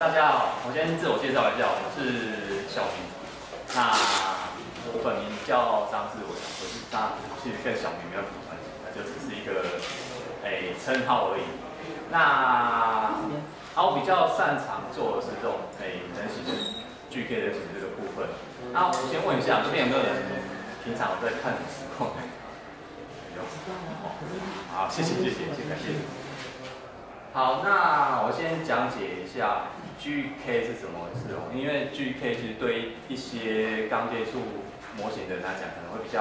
大家好，我先自我介绍一下，我是小明。那我本名叫张志伟，我是其实跟小明没有什么关系，那就只是一个称号而已。那我比较擅长做的是这种人形的 GK 人形这个部分。那我先问一下，这边有没有人平常有在看实况？有。好，谢谢。好，那我先讲解一下 GK 是什么回事哦。因为 GK 其实对一些刚接触模型的人来讲，可能会觉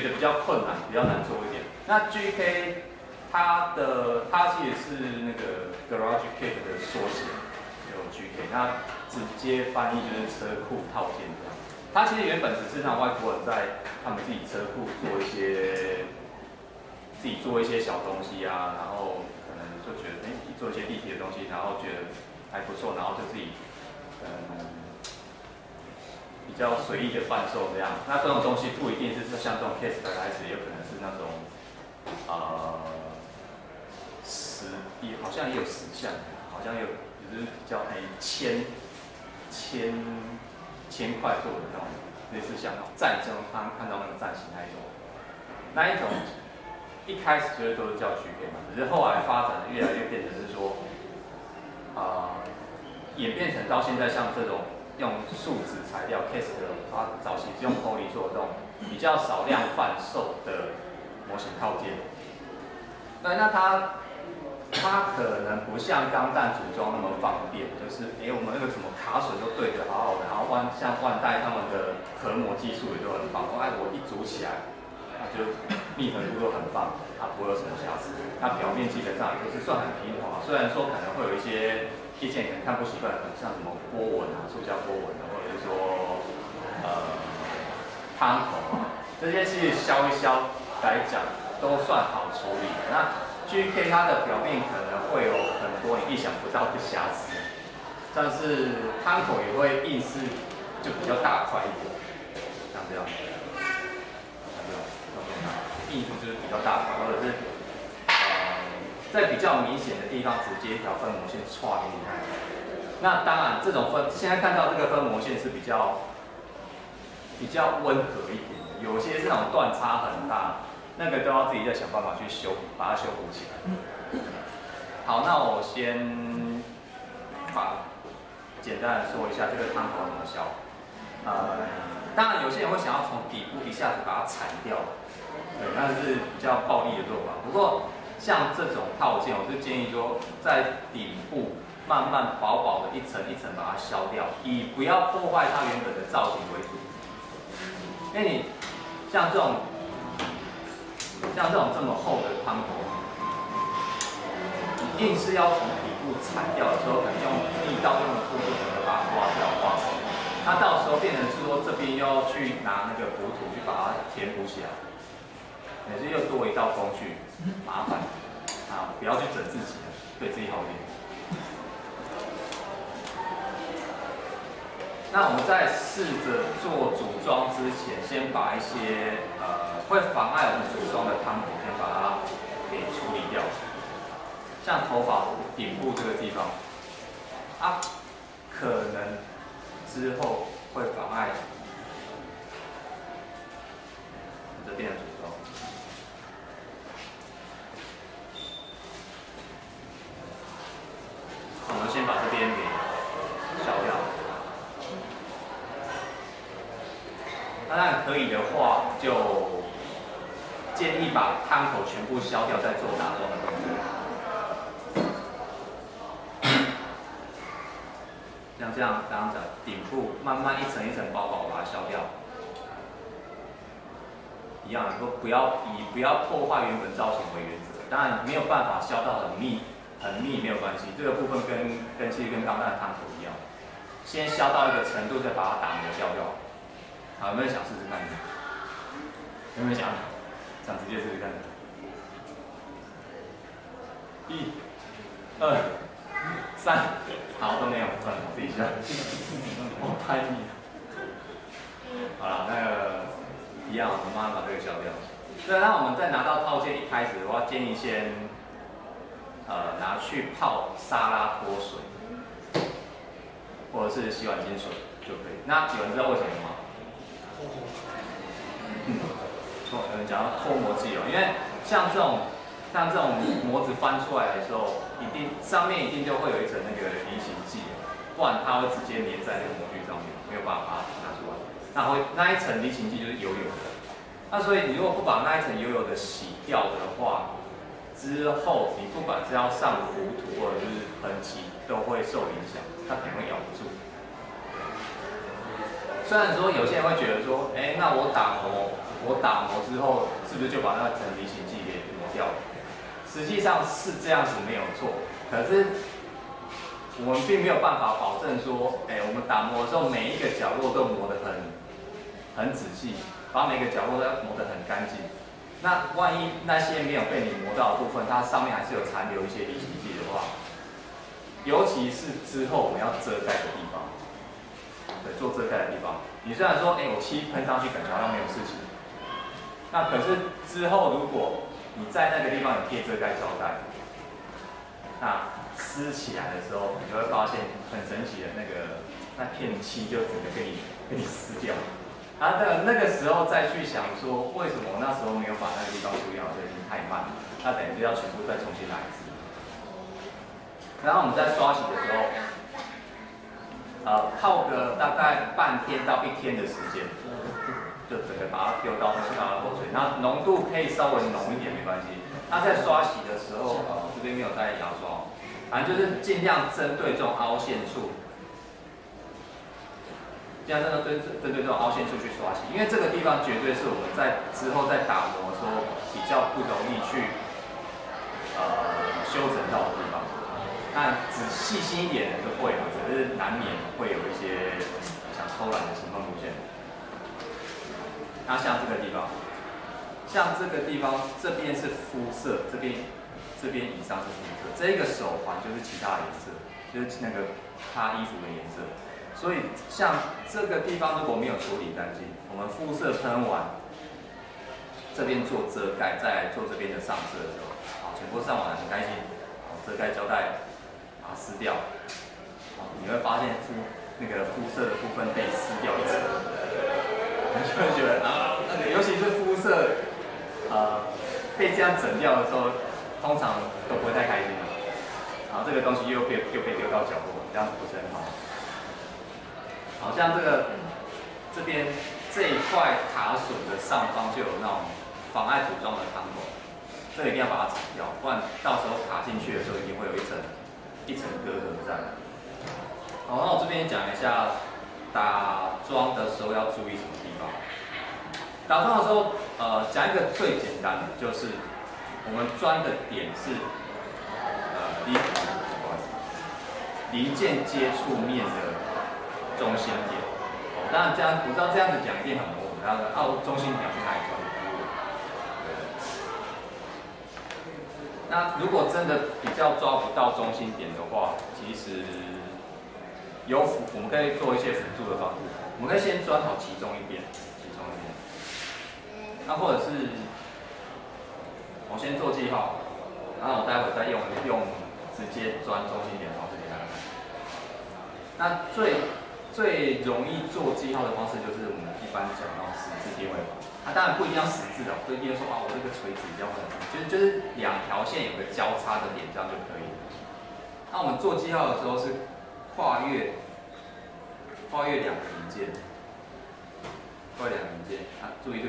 得比较困难，比较难做一点。那 GK 它其实是那个 Garage Kit 的缩写，有 GK， 那直接翻译就是车库套件这样。它其实原本只是让外国人在他们自己车库做一些小东西啊，然后可能就觉得做一些立体的东西，然后觉得还不错，然后就自己比较随意的贩售这样。那这种东西不一定是像这种 case 的牌子，也有可能是那种好像也有10项，好像有就是比较千块做的那种，类似像那种战争看到那个战型那一种。一开始就是都是叫 GK 嘛，只是后来发展的越来越变成是说，演变成到现在像这种用树脂材料 case 的，它早期是用 poly 做的这种比较少量贩售的模型套件。对，那它可能不像钢弹组装那么方便，就是我们那个什么卡榫都对得好好的，然后像万代他们的合模技术也都很棒，我一组起来。就密合度都很棒，它不会有什么瑕疵。那表面基本上也都是算很平滑，虽然说可能会有一些意见可能看不习惯，像什么波纹啊、塑胶波纹啊，或者是说汤口啊，这些其实削一削来讲都算好处理的。那 GK 它的表面可能会有很多你意想不到的瑕疵，像是汤口也会硬是就比较大块一点，像这样。印度就是比较大块，或者是在比较明显的地方直接一条分模线歘给你看。那当然，这种现在看到这个分模线是比较温和一点的，有些是那种断差很大，那个都要自己再想办法去把它修补起来。好，那我先简单的说一下这个汤口怎么削。当然有些人会想要从底部一下子把它铲掉。对，那是比较暴力的做法。不过像这种套件，我是建议说，在顶部慢慢薄的一层一层把它削掉，以不要破坏它原本的造型为主。因为你像这种这么厚的汤头，你硬是要从底部铲掉的时候，可能用力道用的速度，可能把它刮死。那到时候变成是说这边要去拿那个补土去把它填补起来。也是又多一道工序，麻烦不要去整自己，对自己好一点。那我们在试着做组装之前，先把一些会妨碍我们组装的汤头先把它给处理掉。像头发顶部这个地方，可能之后会妨碍这边的组装。我们先把这边给削掉。当然可以的话，就建议把汤口全部削掉，再做打桩的动作。像这样，刚刚讲顶部慢慢一层一层薄把它削掉。一样的，不要破坏原本造型为原则。当然没有办法削到很密没有关系，这个部分其实跟钢弹的汤头一样，先削到一个程度，再把它打磨掉就好。好，有没有想试试看？有没有想直接试试看？1、2、3，好，都没有，算了，自己下。我拍你。好了，那个一样，我们慢慢把这个削掉。对，那我们在拿到套件一开始的话，建议先拿去泡沙拉脱水。或者是洗碗精水就可以。那有人知道为什么吗？有人讲到脱模剂哦，因为像这种模子翻出来的时候，上面一定就会有一层那个离型剂，不然它会直接粘在那个模具上面，没有办法把它拿出来。那一层离型剂就是油油的。那所以你如果不把那一层油油的洗掉的话，之后你不管是要上糊涂或者就是喷漆，都会受影响，它可能会咬不住。虽然说有些人会觉得说，那我打磨之后，是不是就把那层离型剂给磨掉了？实际上是这样子没有错，可是我们并没有办法保证说，我们打磨的时候每一个角落都磨得很仔细，把每个角落都磨得很干净。那万一那些没有被你磨到的部分，它上面还是有残留一些离型剂的话，尤其是之后我们要遮盖的地方。对，做遮盖的地方，你虽然说，我漆喷上去感觉好像没有事情，那可是之后如果你在那个地方有贴遮盖胶带，那撕起来的时候，你就会发现很神奇的那片漆就整个被你撕掉。然后那个时候再去想说，为什么我那时候没有把那个地方处理好，就已经太慢了，那等于是要全部再重新来一次。然后我们在刷洗的时候。泡个大概半天到1天的时间，就整个把它丢到过水，那浓度可以稍微浓一点没关系。那在刷洗的时候，这边没有带牙刷，反正就是尽量针对这种凹陷处，尽量针对这种凹陷处去刷洗，因为这个地方绝对是我们之后在打磨的时候比较不容易去修整到的地方。那只细心一点的就会了，只是难免会有一些想偷懒的情况出现。那像这个地方，这边是肤色，这边以上是肤色，这个手环就是其他的颜色，就是那个他衣服的颜色。所以像这个地方如果没有处理干净，我们肤色喷完，这边做遮盖，再来做这边的上色的时候，好，全部上完很开心，遮盖胶带。把它撕掉，你会发现那个肤色的部分被撕掉一层，你就会觉得尤其是肤色被这样整掉的时候，通常都不会太开心了。然后这个东西又被丢到角落，这样子不是很好。好像这边这一块卡榫的上方就有那种妨碍组装的钢管，这个一定要把它铲掉，不然到时候卡进去的时候一定会有一层隔阂在。好，那我这边讲一下打桩的时候要注意什么地方。打桩的时候，讲一个最简单的，就是我们钻的点是零件接触面的中心点。当然这样，我知道这样子讲一定很模糊，然后中心点去哪里钻？那如果真的比较抓不到中心点的话，其实我们可以做一些辅助的方式。我们可以先钻好其中一边，那或者是我先做记号，然后我待会再用直接钻中心点的方式给大家看。那最容易做记号的方式就是我们一般讲那种十字定位法。当然不一定要十字的，不一定说我这个垂直一定要很长，就是两条线有个交叉的点，这样就可以了。那我们做记号的时候是跨越两个零件，注意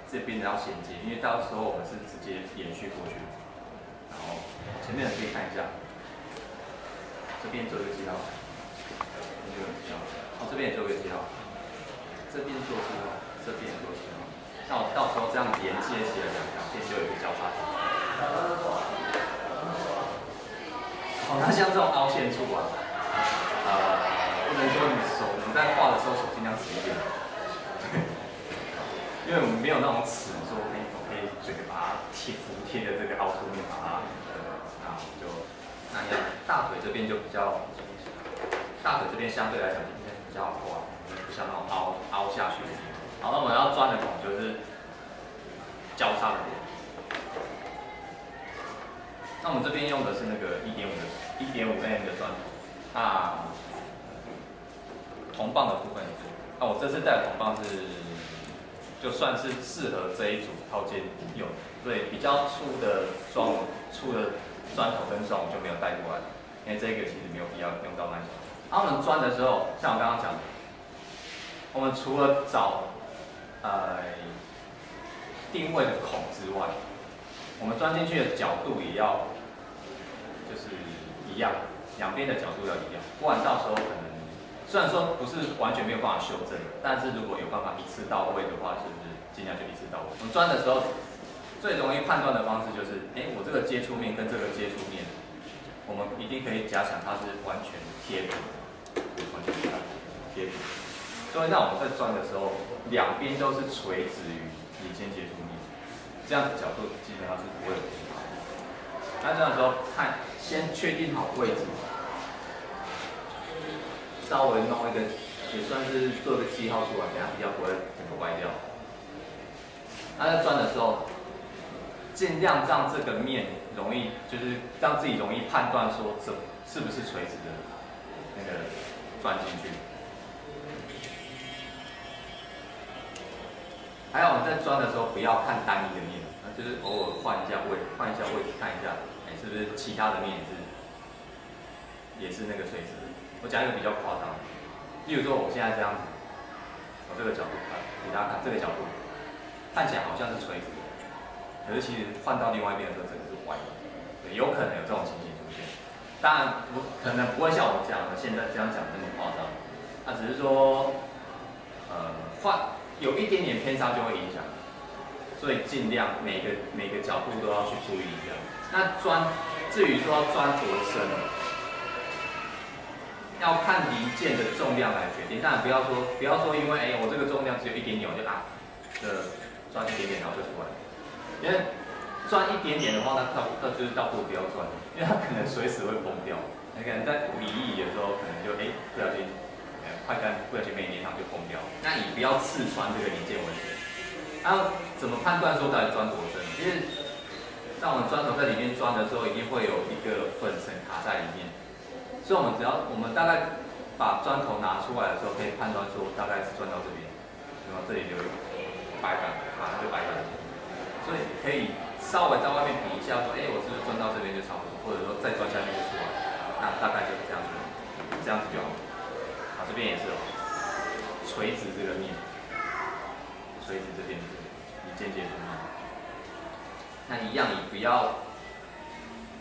这边的要衔接，因为到时候我们是直接延续过去。然后前面的可以看一下，这边做一个记号，这边也做一个记号，这边做记号，这边也做记号。那我到时候这样连接起来两条线就有一个交叉点。那像这种凹陷处啊，不能说你在画的时候手尽量直一点，因为我们没有那种尺说我可以这个把它服贴的这个凹凸面把它，那样大腿这边就比较，大腿这边相对来讲应该比较滑，不像那种凹下去的地方。好，那我们要钻的孔就是交叉的点。那我们这边用的是那个1.5mm的钻头。那铜棒的部分有做。那我这次带的铜棒是，就算是适合这一组套件用，所以比较粗的砖头跟砖我就没有带过来，因为这个其实没有必要用到那些。我们钻的时候，像我刚刚讲的，我们除了找定位的孔之外，我们钻进去的角度也要就是一样，两边的角度要一样，不然到时候可能虽然说不是完全没有办法修正，但是如果有办法一次到位的话，是不是尽量就一次到位？我们钻的时候最容易判断的方式就是，我这个接触面跟这个接触面，我们一定可以假想它是完全贴平，完全贴平。所以那我们在钻的时候，两边都是垂直于领先接触面，这样子角度基本上是不会有误差。那这样的时候，先确定好位置，稍微弄一个，也算是做个记号出来，等下比较不会整个歪掉。那在钻的时候，尽量让这个面容易，就是让自己容易判断说这是不是垂直的那个钻进去。还有我们在钻的时候，不要看单一的面，就是偶尔换一下位置看一下，是不是其他的面也是那个垂直的。我讲一个比较夸张的，例如说我现在这样子，我这个角度看，给大家看这个角度，看起来好像是垂直的，可是其实换到另外一边的时候，整个是歪的，对，有可能有这种情形出现。当然可能不会像我讲的现在这样讲这么夸张，那只是说，有一点点偏差就会影响，所以尽量每个角度都要去注意一下。那至于说钻多深，要看零件的重量来决定。当然不要说因为我这个重量只有一点点，我就钻一点点然后就出来了。因为钻一点点的话，那就是倒不如不要钻，因为它可能随时会崩掉。你可能在离翼的时候，可能就不小心。快干不小心被粘上就崩掉，那你不要刺穿这个零件为主。然后怎么判断说到底钻多深？因为像我们砖头在里面钻的时候，一定会有一个粉层卡在里面，所以我们大概把砖头拿出来的时候，可以判断说大概是钻到这边，然后这里有白板，就白板，所以可以稍微在外面比一下说，我是不是钻到这边就差不多，或者说再钻下去就出来，那大概就是这样子就好。这边也是垂直这个面，垂直这边是零件接触面。那一样，你不要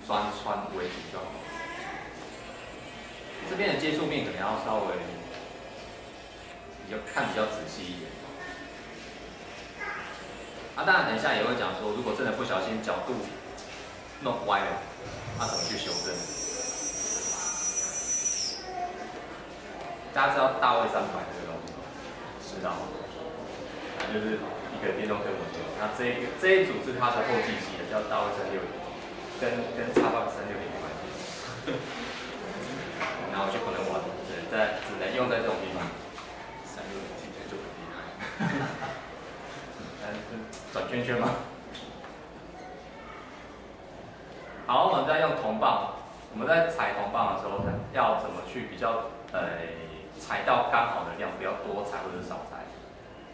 钻穿为主就好。这边的接触面可能要稍微看比较仔细一点。当然等一下也会讲说，如果真的不小心角度弄歪了，怎么去修正？大家知道大卫300这个东西，知道吗？就是一个电动推磨机。那这一组是它的后继机的，叫大卫360，跟Xbox 360没关系。然后就不能玩，只能用在这种地方。360听起来就很厉害。转圈圈吗？好，我们在用铜棒，我们在踩铜棒的时候，要怎么去比较踩到刚好的量，不要多踩或者少踩。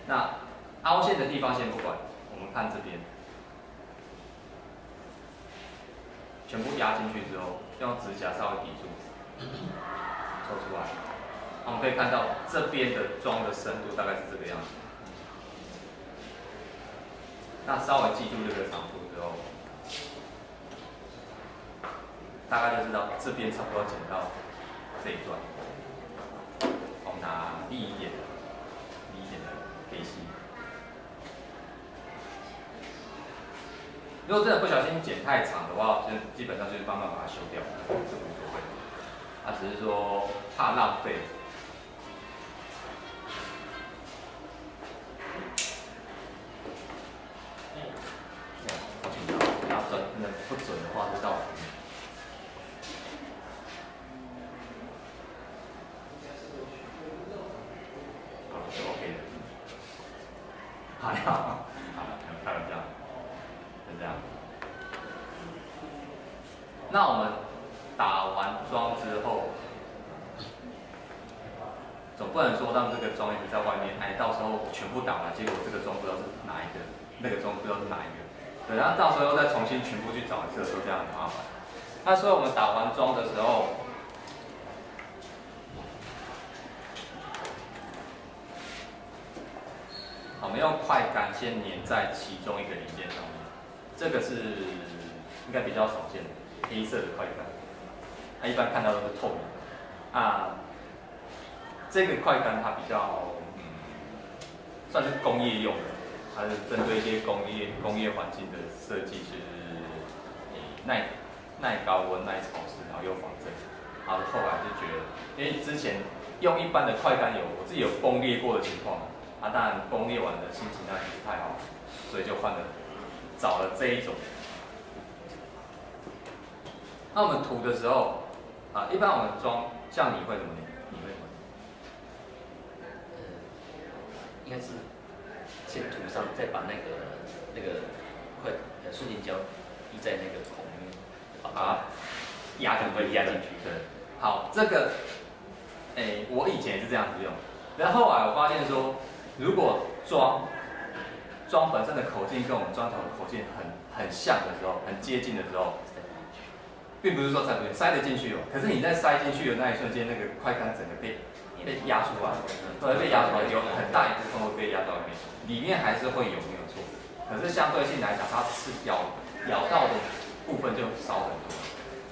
那凹陷的地方先不管，我们看这边，全部压进去之后，用指甲稍微抵住，抽出来。我们可以看到这边的桩的深度大概是这个样子。那稍微记住这个长度之后，大概就知道这边差不多剪到这一段。我们拿利一点的黑漆。如果真的不小心剪太长的话，就基本上就是慢慢把它修掉，是无所谓的。只是说怕浪费。好紧张，然后真的不准的话就到。是 OK 的，还好，开玩笑，就这样。那我们打完桩之后，总不能说让这个桩一直在外面，哎，到时候全部打完，结果这个桩不知道是哪一个，那个桩不知道是哪一个，对，然后到时候又再重新全部去找一次的时候，这样很麻烦。那所以我们打完桩的时候，我们用快杆先粘在其中一个零件上面，这个是应该比较少见的黑色的快杆，它一般看到都是透明的。啊，这个快杆它比较算是工业用的，它是针对一些工业环境的设计，是耐高温、耐潮湿，然后又防震。然后后来就觉得，因为之前用一般的快杆我自己有崩裂过的情况。当然崩裂完的心情当然不太好，所以就找了这一种。那我们涂的时候，一般我们装，像你会怎么粘？你会怎么应该是先涂上，再把那个塑胶胶滴在那个孔里面，把它压进去。对，好，这个，我以前也是这样子用，然后后来我发现说。如果桩本身的口径跟我们砖头的口径很像的时候，很接近的时候，并不是说塞得进去哦，可是你在塞进去的那一瞬间，那个快杆整个被压出来，对，被压出来，有很大一部分会被压到里面，里面还是会有没有错，可是相对性来讲，它咬到的部分就少很多。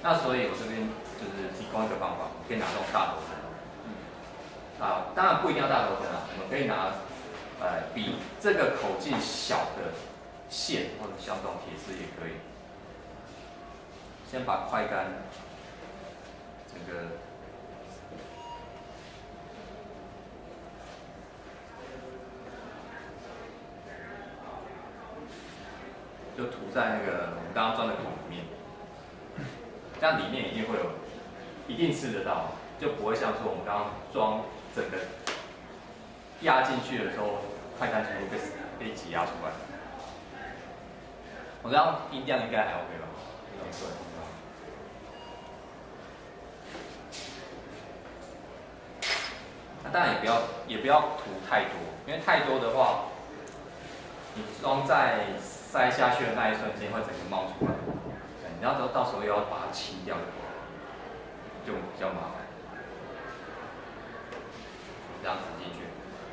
那所以我这边就是提供一个方法，可以拿这种大头针，当然不一定要大头针啊，我们可以拿。比这个口径小的线或者像这种铁丝也可以。先把快杆整个就涂在那个我们刚刚装的孔里面，这样里面一定会有，一定吃得到，就不会像说我们刚刚装整个压进去的时候。快杆全部被挤压出来。我这样音量应该还 OK 吧？那当然也不要涂太多，因为太多的话，你装在塞下去的那一瞬间会整个冒出来，你要到时候又要把它清掉，就比较麻烦。这样子进去，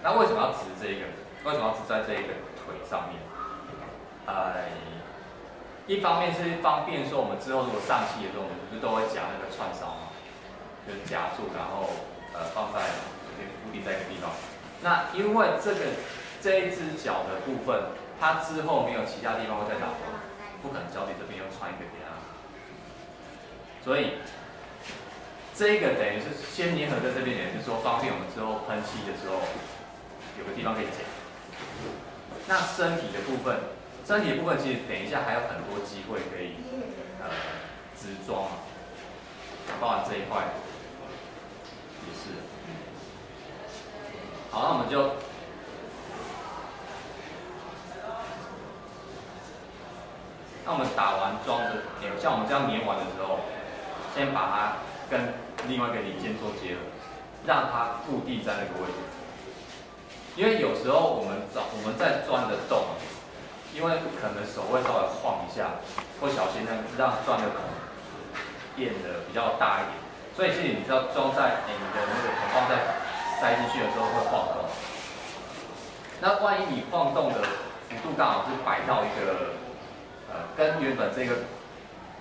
那为什么要植这个？为什么要植在这个腿上面？一方面是方便说我们之后如果上漆的时候，我们不是都会夹那个串烧嘛，就是夹住，然后放在固定在一个地方。那因为这一只脚的部分，它之后没有其他地方会再打洞，不可能脚底这边又穿一个给它，所以这个等于是先粘合在这边，等于是说方便我们之后喷漆的时候有个地方可以夹。那身体的部分其实等一下还有很多机会可以织装啊，包含这一块也是。好，那我们就打完桩的，像我们这样粘完的时候，先把它跟另外一个零件做结合，让它固定在那个位置。因为有时候我们在钻的洞，因为可能手会稍微晃一下，不小心让钻的孔变得比较大一点，所以其实你知道装在你的那个孔放在塞进去的时候会晃动。那万一你晃动的幅度刚好是摆到一个跟原本这个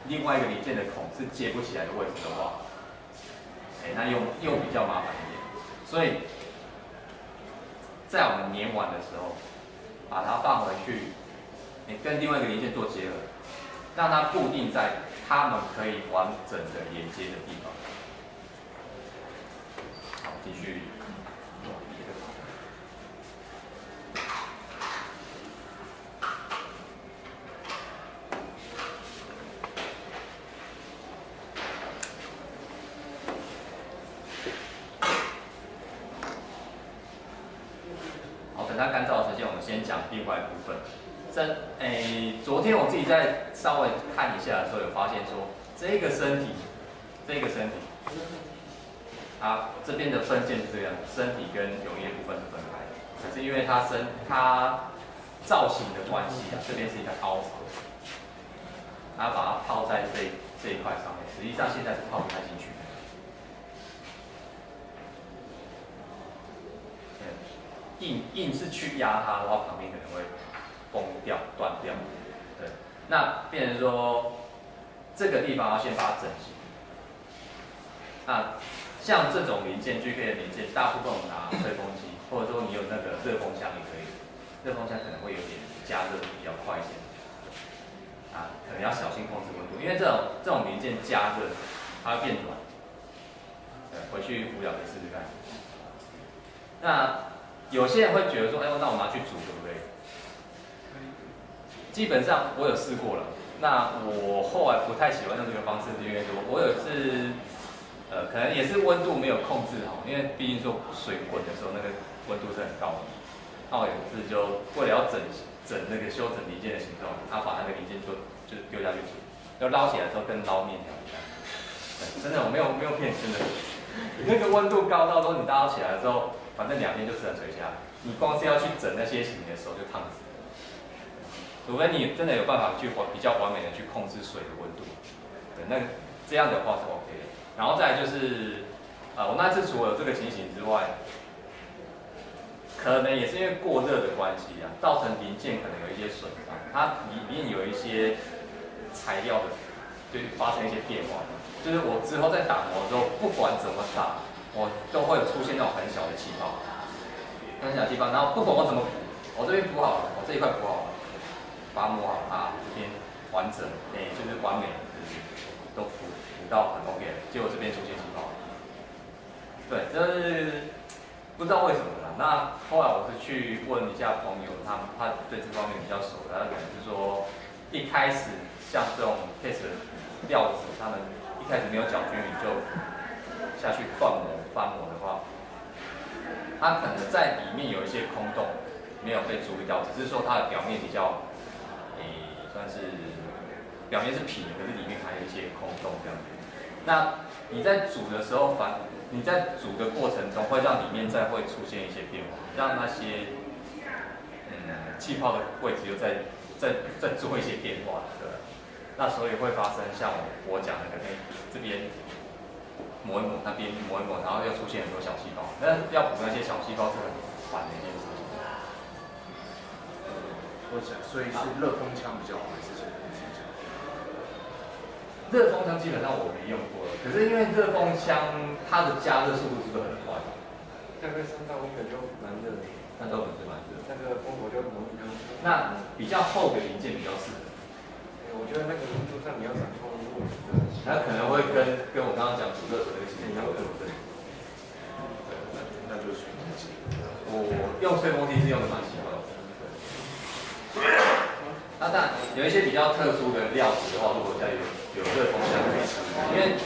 另外一个零件的孔是接不起来的位置的话，那又比较麻烦一点，所以。在我们粘完的时候，把它放回去，跟另外一个零件做结合，让它固定在它们可以完整的连接的地方。好，继续。它干燥的时间，我们先讲另外一部分。昨天我自己在稍微看一下的时候，有发现说这个身体，它这边的分件是这样，身体跟永液部分是分开的，可是因为它造型的关系啊，这边是一个凹槽，它把它泡在这一块上面，实际上现在是泡不太进去的。硬是去压它的话，旁边可能会崩掉、断掉。对，那变成说这个地方要先把它整形。那像这种零件、具备的零件，大部分我们拿吹风机，或者说你有那个热风枪也可以。热风枪可能会有点加热比较快一点，可能要小心控制温度，因为这种零件加热它会变软。对，回去无聊可以试试看。那有些人会觉得说，哎，那我拿去煮对不对？基本上我有试过了，那我后来不太喜欢用这个方式，是因为说我有一次，可能也是温度没有控制好，因为毕竟说水滚的时候那个温度是很高的。那我有一次就为了要整那个修整零件的形状，他把那个零件就丢下去煮，要捞起来之后跟捞面条一样。对，真的我没有骗你，真的，那个温度高到说你捞起来的时候，反正两边就自然垂下来，你光是要去整那些型，你的手就烫死了。除非你真的有办法去比较完美的去控制水的温度，对，那这样的话是 OK 的。然后再来就是，我那次除了有这个情形之外，可能也是因为过热的关系啊，造成零件可能有一些损伤，它里面有一些材料的，就发生一些变化。就是我之后在打磨的时候，不管怎么打，我都会出现那种很小的气泡，很小的气泡。然后不管我怎么补，我这边补好了，我这一块补好了，把它磨好啊，这边完整，就是完美，都补到很 OK 了。结果这边出现气泡，对，这是不知道为什么啦。那后来我是去问一下朋友，他对这方面比较熟的，他可能是说，一开始像这种 case 的料子，他们一开始没有搅均匀就下去翻模的话，它可能在里面有一些空洞没有被注意到，只是说它的表面比较，算是表面是平的，可是里面还有一些空洞这样子。那你在煮的时候，你在煮的过程中会让里面再会出现一些变化，让那些气泡的位置又再做一些变化，对。那所以会发生像我讲的，可能这边磨一磨，那边磨一磨，然后又出现很多小气泡。那要补那些小气泡是很烦的一件事情。我想，所以是热风枪比较好，还是吹风机比较好？热风枪基本上我没用过，可是因为热风枪它的加热速度是不是很快？大概3到5秒就蛮热的。那都很是蛮热。那个风火就容易。那比较厚的零件比较适合。我觉得那个温度上你要掌控，它可能会跟我刚刚讲煮热水那个情况对不对？那就是吹风机。我用吹风机是用的蛮习惯的。那当然有一些比较特殊的料子的话，如果家里有热风箱可以使用，因为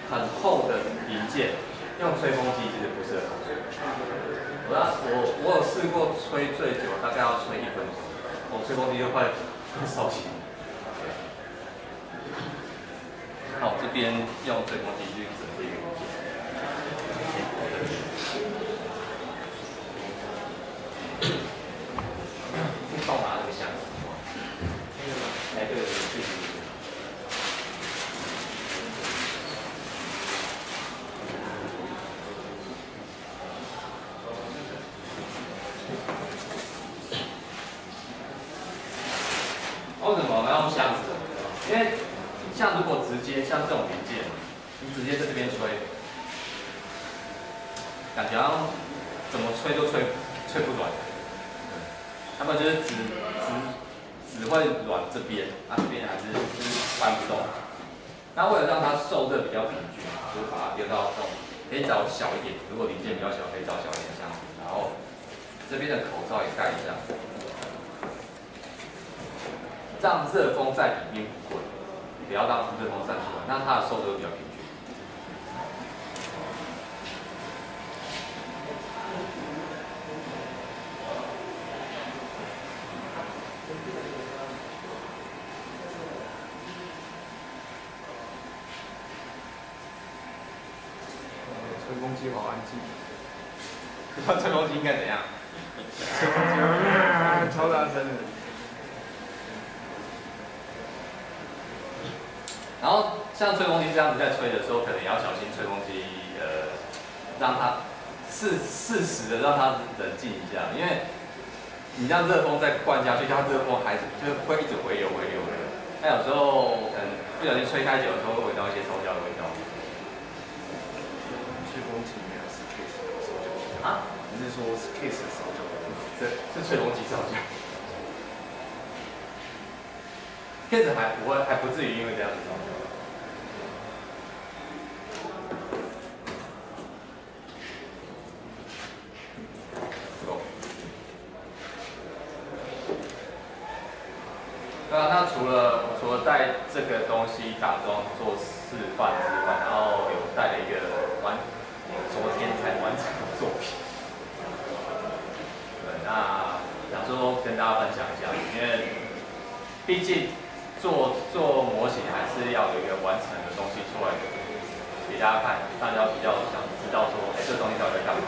很厚的零件用吹风机其实不是很好吹。我有试过吹最久，大概要吹1分钟，我吹风机就快烧起来。那我这边用吹风机去整这个零件。帮我拿那个箱子。哎，对，对。为什么我们要用箱子？因为像如果直接像这种零件，你直接在这边吹，感觉好像怎么吹都吹不软。他们就是只会软这边，这边还是翻不动。那为了让它受热比较平均，就是把它丢到这种，可以找小一点，如果零件比较小，可以找小一点箱子，然后这边的口罩也盖一下。让热风在里面不滚，不要让热风散出来，那它的受热比较平均。吹风机机好安静。不知道吹风机应该怎样？吹风机超大声的。然后像吹风机这样子在吹的时候，可能也要小心吹风机，让它适时的让它冷静一下，因为你让热风再灌下去，它热风还是就是会一直回流的。它有时候可能不小心吹开久的时候，会闻到一些烧焦的味道。吹风机里面是 case 的烧焦啊？你是说是 case 的烧焦？是吹风机烧焦。case 还不至于因为这样子烧焦。对啊，那除了带这个东西打桩做示范之外，然后有带了一个昨天才完成的作品。对，那想说跟大家分享一下，因为毕竟做模型还是要有一个完成的东西出来给大家看，大家比较想知道说，这个东西到底在干嘛？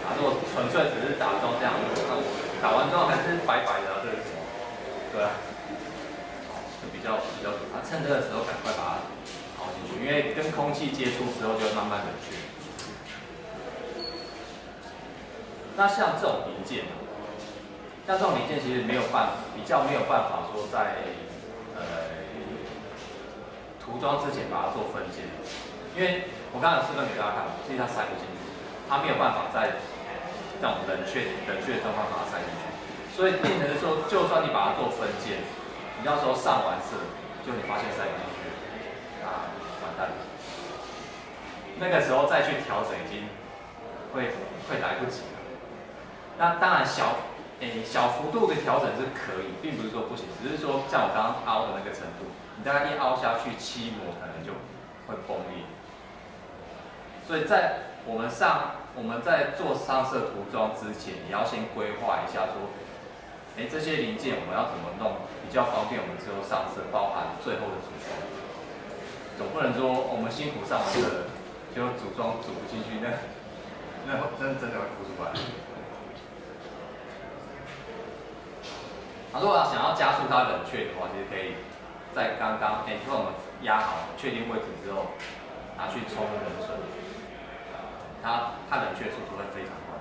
啊，如果纯粹只是打桩这样，那我打完之后还是白白的，这是什么？对啊。比较，趁这个时候赶快把它凹进去，因为跟空气接触之后就会慢慢冷却。那像这种零件，其实比较没有办法说在涂装之前把它做分解，因为我刚才示范给大家看，其实它塞不进去，它没有办法在这种冷却的状况把它塞进去，所以变成说，就算你把它做分解。你到时候上完色，就你发现塞不进去，啊，完蛋了。那个时候再去调整，已经会来不及了。那当然小幅度的调整是可以，并不是说不行，只是说像我刚刚凹的那个程度，你大概一凹下去，漆膜可能就会崩裂。所以在我们在做上色涂装之前，也要先规划一下说。这些零件我们要怎么弄比较方便？我们之后上色，包含最后的组装，总不能说我们辛苦上完色，结果组装组不进去，那真的会哭出来。如果想要加速它冷却的话，其实可以在刚刚我们压好确定位置之后，拿去冲冷水，它冷却速度会非常快。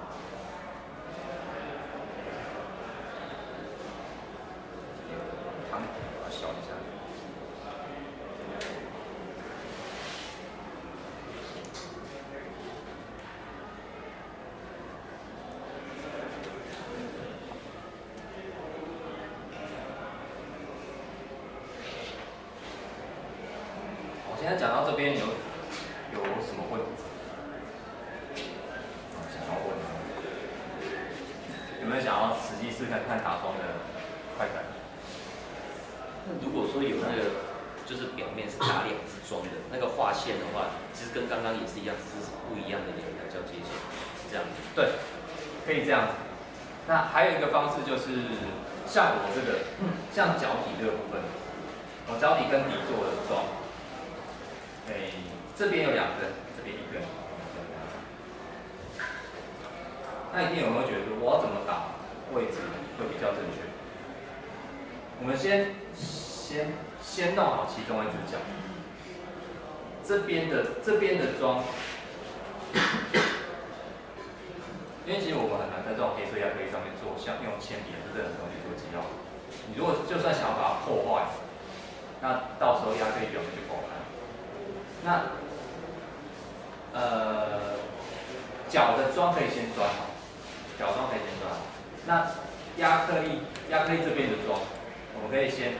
小一下。我现在讲到这边有什么问题？想要问有没有想要实际试看打桩的快感？那如果说有那个，就是表面是打2支桩的那个画线的话，其实跟刚刚也是一样，只是不一样的两条交接线，是这样子。对，可以这样子。那还有一个方式就是，像我这个，像脚底这个部分，我脚底跟底做的桩，这边有2根，这边1根。那一定有没有觉得说，我要怎么打位置会比较正确？我们先弄好其中一只脚，这边的桩，因为其实我们很难在这种黑色亚克力上面做像用铅笔还是这种东西做记号。你如果就算想要把它破坏，那到时候亚克力表面就不好看。那脚的桩可以先钻好，脚桩可以先钻好。那亚克力这边的桩。我们可以先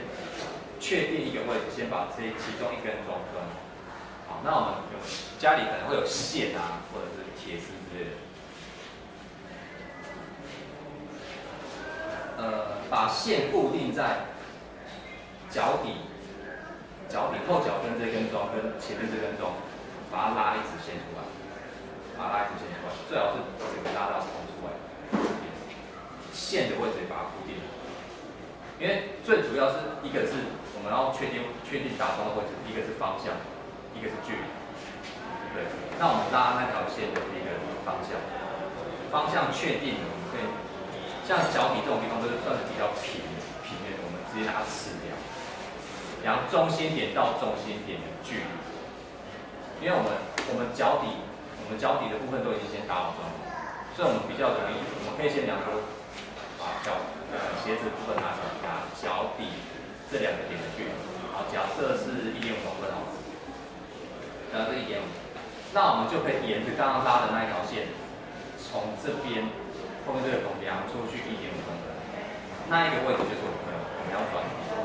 确定一个位置，先把其中1根桩钻好。那我们家里可能会有线啊，或者是铁丝之类的。把线固定在脚底后脚跟这根桩跟前面这根桩，把它拉一直线出来，最好是整个拉到孔出来，线的位置也把它固定。因为最主要是一个是我们要确定打桩的位置，一个是方向，一个是距离。对，那我们拉那条线的一个方向，方向确定了，我们可以像脚底这种地方都是算是比较平的，我们直接拿它尺量，量中心点到中心点的距离，因为我们脚底的部分都已经先打好桩了，所以我们比较容易，我们可以先量说，把鞋子部分拿起来，拿脚底这两个点的距离，好，假设是1.5公分好了，假设1.5，那我们就可以沿着刚刚拉的那一条线，从这边后面这个孔量出去1.5公分，那一个位置就是我们要转的地方。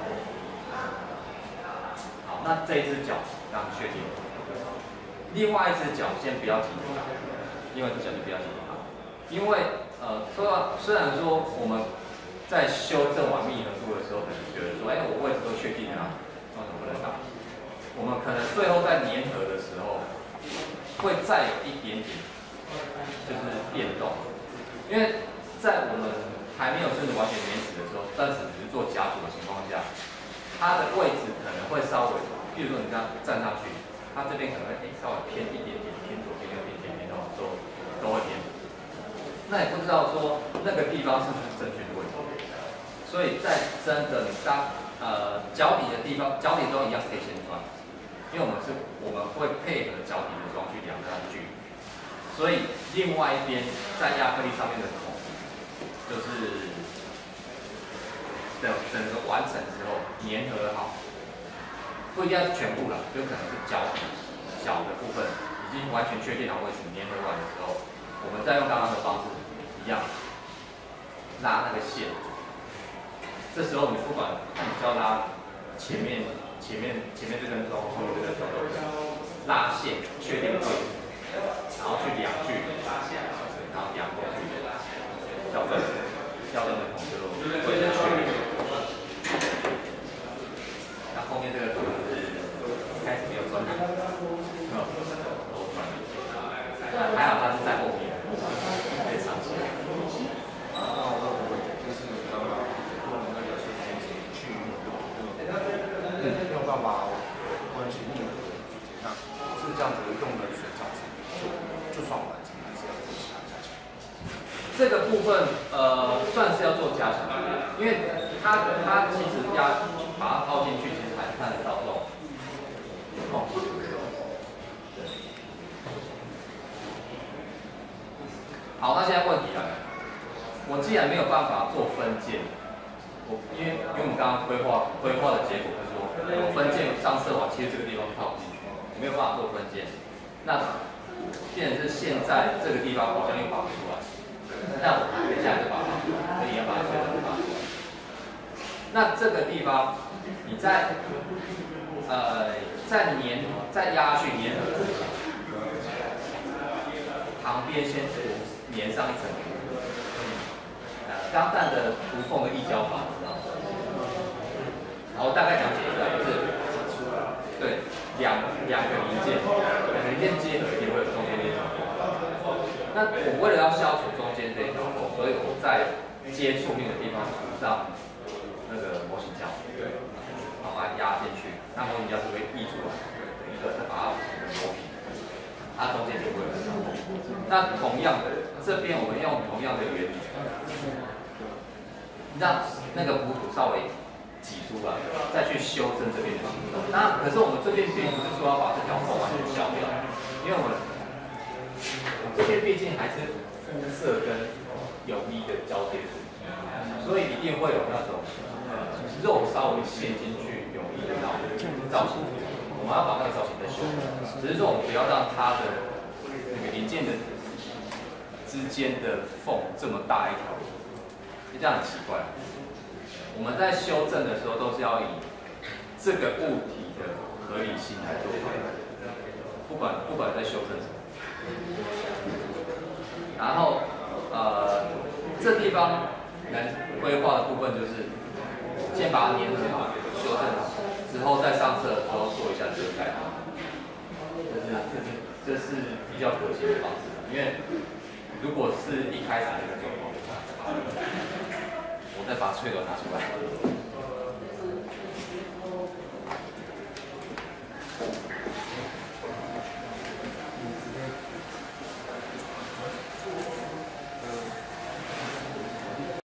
好，那这一只脚刚确定，另外一只脚先不要急着打，另外一只脚就不要急着打，因为虽然说我们在修正完密合度的时候，可能觉得说，我位置都确定了，为什么不能打？我们可能最后在粘合的时候，会再有一点点就是变动，因为在我们还没有真的完全粘死的时候，但只是做夹组的情况下，它的位置可能会稍微，比如说你这样站上去，它这边可能会稍微偏一点点，偏左边右边偏偏都会偏，那也不知道说那个地方是不是正确的位置，所以在真的你当脚底的地方，脚底桩一样可以先转。因为我们会配合脚底的桩去量它的距离，所以另外一边在亚克力上面的孔，就是整个完成之后粘合好，不一定要是全部了，就可能是脚的部分已经完全确定好位置，粘合完的时候，我们再用刚刚的方式一样拉那个线，这时候你不管看你是要拉前面这根桩，后面这根桩都可以拉线确定位置，然后去量距离，然后量过去，校正的孔就位置确定。那后面这个孔是一开始没有钻进，没有都钻进去，还好它是在后面，可以藏起来。没有办法完全密合，那是这样子用冷水造成，就算完成还是要做其他加强。这个部分算是要做加强，因为它其实把它凹进去，其实还是看得到这种空隙。好，那现在问题来了，我既然没有办法做分件，因为我们刚刚规划的结果是说，我分件上色完，其实这个地方套不进去，没有办法做分件。那变成是现在这个地方好像又拔不出来，那我等一下就把它，可以要把它推到拔出来。那这个地方，你在压去粘合之前，旁边先粘上一层糊。钢弹的无缝的溢胶法，知道吗？然后大概讲解一下，就是对两个零件结合一定会有中间这一条缝。那我为了要消除中间这一条缝，所以我在接触面的地方涂上那个模型胶，然后把它压进去，那模型胶是会溢出来，一个再把它磨平，它中间就会有条缝。那同样的，这边我们用同样的原理。让那个糊土稍微挤出来，再去修正这边的形状。那可是我们这边并不是说要把这条缝完全消掉，因为我们这边毕竟还是肤色跟泳衣的交界处，所以一定会有那种肉稍微陷进去泳衣的那种造型。我们要把那个造型再修，只是说我们不要让它的那个零件的之间的缝这么大一条。这样很奇怪。我们在修正的时候，都是要以这个物体的合理性来做判断，不管在修正什么。然后这地方能规划的部分就是先把它粘合、修正好，之后再上色的时候做一下遮盖。这是比较可行的方式，因为如果是一开始那个状况。我再把脆头拿出来。